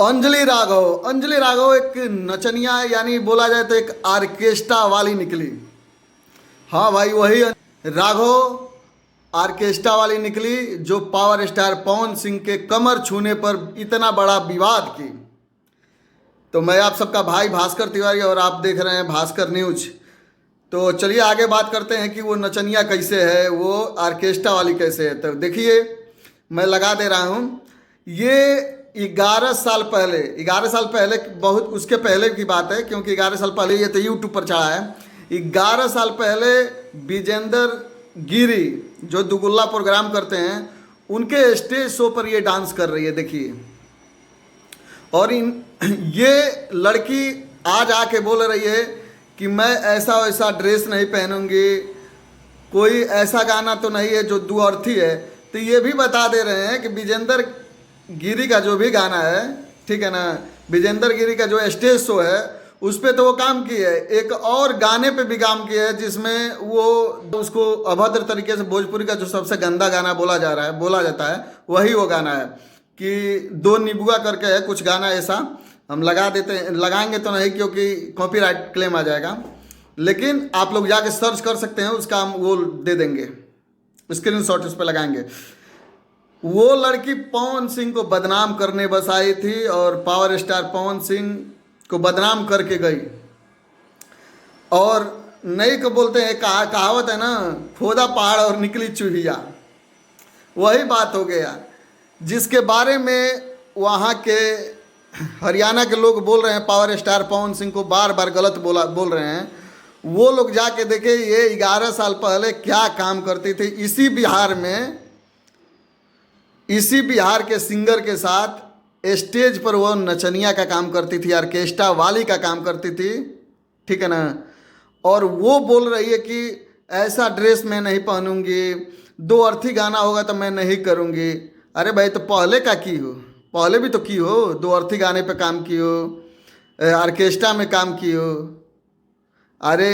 अंजलि राघव एक नचनिया यानी बोला जाए तो एक आर्केस्ट्रा वाली निकली। हाँ भाई, वही राघव आर्केस्ट्रा वाली निकली जो पावर स्टार पवन सिंह के कमर छूने पर इतना बड़ा विवाद की। तो मैं आप सबका भाई भास्कर तिवारी और आप देख रहे हैं भास्कर न्यूज। तो चलिए आगे बात करते हैं कि वो नचनिया कैसे है, वो आर्केस्ट्रा वाली कैसे है। तो देखिए मैं लगा दे रहा हूँ, ये 11 साल पहले बहुत उसके पहले की बात है, क्योंकि 11 साल पहले ये तो यूट्यूब पर चढ़ा है। 11 साल पहले विजेंद्र गिरी जो दुगुल्ला प्रोग्राम करते हैं उनके स्टेज शो पर ये डांस कर रही है, देखिए। और ये लड़की आज आके बोल रही है कि मैं ऐसा वैसा ड्रेस नहीं पहनूंगी, कोई ऐसा गाना तो नहीं है जो दुअर्थी है। तो ये भी बता दे रहे हैं कि विजेंद्र गिरी का जो भी गाना है, ठीक है ना, विजेंद्र गिरी का जो स्टेज शो है उस पर तो वो काम की है, एक और गाने पे भी काम किया है जिसमें वो उसको अभद्र तरीके से भोजपुरी का जो सबसे गंदा गाना बोला जाता है वही वो गाना है कि दो नीबुआ करके है कुछ गाना ऐसा। हम लगाएंगे तो नहीं क्योंकि कॉपीराइट क्लेम आ जाएगा, लेकिन आप लोग जाके सर्च कर सकते हैं, उसका हम वो दे देंगे, स्क्रीनशॉट उस पर लगाएंगे। वो लड़की पवन सिंह को बदनाम करने बस आई थी और पावर स्टार पवन सिंह को बदनाम करके गई। और नहीं को बोलते हैं, कहावत है ना, खोदा पहाड़ और निकली चूहिया, वही बात हो गया जिसके बारे में वहाँ के हरियाणा के लोग बोल रहे हैं पावर स्टार पवन सिंह को बार बार गलत बोल रहे हैं। वो लोग जाके देखे ये 11 साल पहले क्या काम करती थी इसी बिहार के सिंगर के साथ स्टेज पर वो नचनिया का काम करती थी, आर्केस्ट्रा वाली का काम करती थी, ठीक है ना। और वो बोल रही है कि ऐसा ड्रेस मैं नहीं पहनूंगी, दो अर्थी गाना होगा तो मैं नहीं करूंगी। अरे भाई, तो पहले का की हो, पहले भी तो की हो, दो अर्थी गाने पे काम की हो, आर्केस्ट्रा में काम की हो। अरे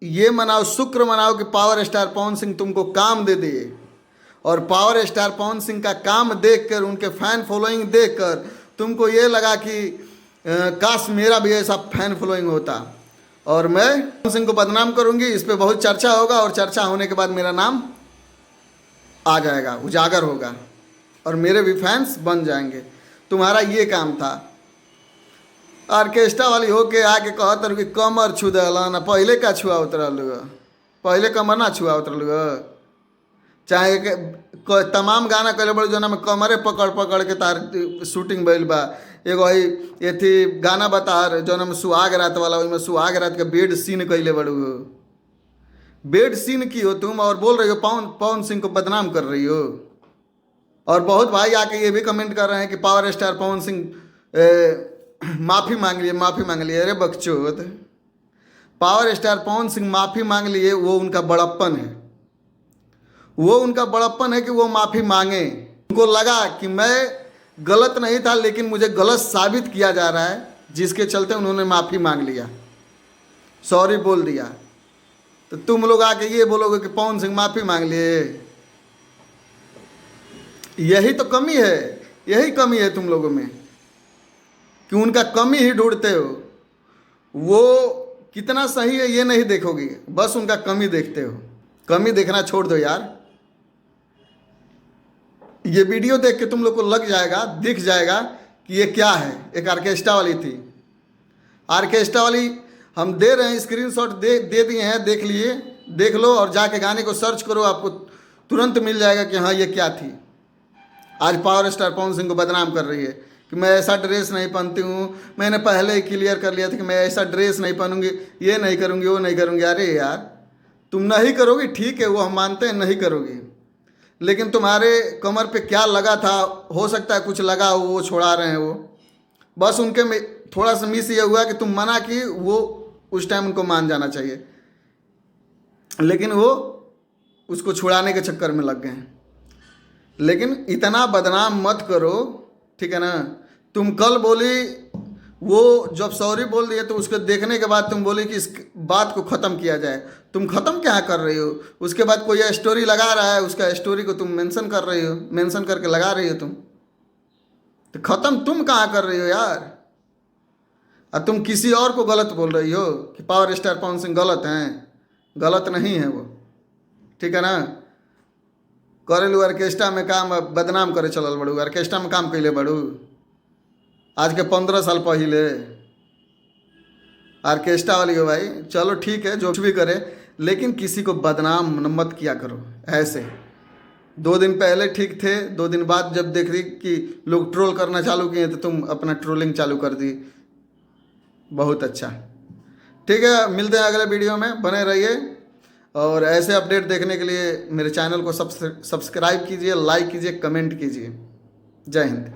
ये मनाओ, शुक्र मनाओ कि पावर स्टार पवन सिंह तुमको काम दे दिए, और पावर स्टार पवन सिंह का काम देखकर, उनके फैन फॉलोइंग देखकर तुमको ये लगा कि काश मेरा भी ऐसा फैन फॉलोइंग होता और मैं पवन सिंह को बदनाम करूंगी, इस पे बहुत चर्चा होगा और चर्चा होने के बाद मेरा नाम आ जाएगा, उजागर होगा और मेरे भी फैंस बन जाएंगे। तुम्हारा ये काम था। ऑर्केस्ट्रा वाली होके आके कहत कि कमर छू दला ना, पहले का छुआ उतरल, पहले कमर ना छुआ उतरल। चाहे तमाम गाना कहले बड़े जो ना में कमरे पकड़ पकड़ के तार शूटिंग भइल बा। एगो है ये थी गाना बता जो ना सुहाग रात वाला, ओइमे सुहाग रात के बेड सीन कैले बड़ू, बेड सीन की हो तुम और बोल रही हो पवन सिंह को बदनाम कर रही हो। और बहुत भाई आके ये भी कमेंट कर रहे हैं कि पावर स्टार पवन सिंह माफ़ी मांग लिए। अरे बकचोद, पावर स्टार पवन सिंह माफ़ी मांग लिए, वो उनका बड़प्पन है, वो उनका बड़प्पन है कि वो माफ़ी मांगे। उनको लगा कि मैं गलत नहीं था लेकिन मुझे गलत साबित किया जा रहा है, जिसके चलते उन्होंने माफ़ी मांग लिया, सॉरी बोल दिया। तो तुम लोग आके ये बोलोगे कि पवन सिंह माफ़ी मांग लिए। यही तो कमी है, यही कमी है तुम लोगों में कि उनका कमी ही ढूंढते हो। वो कितना सही है ये नहीं देखोगे, बस उनका कमी देखते हो। कमी देखना छोड़ दो यार। ये वीडियो देख के तुम लोग को दिख जाएगा कि ये क्या है। एक आर्केस्ट्रा वाली थी, आर्केस्ट्रा वाली हम दे रहे हैं, स्क्रीनशॉट दे दिए हैं, देख लो और जाके गाने को सर्च करो, आपको तुरंत मिल जाएगा कि हाँ ये क्या थी। आज पावर स्टार पवन सिंह को बदनाम कर रही है कि मैं ऐसा ड्रेस नहीं पहनती हूँ, मैंने पहले ही क्लियर कर लिया था कि मैं ऐसा ड्रेस नहीं पहनूंगी, ये नहीं करूँगी, वो नहीं करूँगी। अरे यार, तुम नहीं करोगी ठीक है, वो हम मानते हैं नहीं करोगी, लेकिन तुम्हारे कमर पे क्या लगा था, हो सकता है कुछ लगा हो, वो छोड़ा रहे हैं। वो बस उनके में थोड़ा सा मिस ये हुआ कि तुम मना की, वो उस टाइम उनको मान जाना चाहिए, लेकिन वो उसको छुड़ाने के चक्कर में लग गए हैं। लेकिन इतना बदनाम मत करो, ठीक है ना। तुम कल बोली, वो जब सॉरी बोल दिए तो उसको देखने के बाद तुम बोली कि इस बात को ख़त्म किया जाए। तुम ख़त्म क्या कर रही हो? उसके बाद कोई स्टोरी लगा रहा है, उसका स्टोरी को तुम मेंशन कर रही हो, मेंशन करके लगा रही हो तुम। तो ख़त्म तुम कहाँ कर रही हो यार? और तुम किसी और को गलत बोल रही हो कि पावर स्टार पवन सिंह गलत हैं। गलत नहीं है वो, ठीक है ना। करेलू ऑर्केस्ट्रा में काम, बदनाम करे चलल बड़ू, ऑर्केस्ट्रा में काम कैले बड़ू आज के 15 साल पहले। ऑर्केस्ट्रा वाली हो भाई, चलो ठीक है जो कुछ भी करे, लेकिन किसी को बदनाम मत किया करो ऐसे। 2 दिन पहले ठीक थे, 2 दिन बाद जब देख रही कि लोग ट्रोल करना चालू किए तो तुम अपना ट्रोलिंग चालू कर दी। बहुत अच्छा, ठीक है, मिलते हैं अगले वीडियो में, बने रहिए। और ऐसे अपडेट देखने के लिए मेरे चैनल को सब्सक्राइब कीजिए, लाइक कीजिए, कमेंट कीजिए। जय हिंद।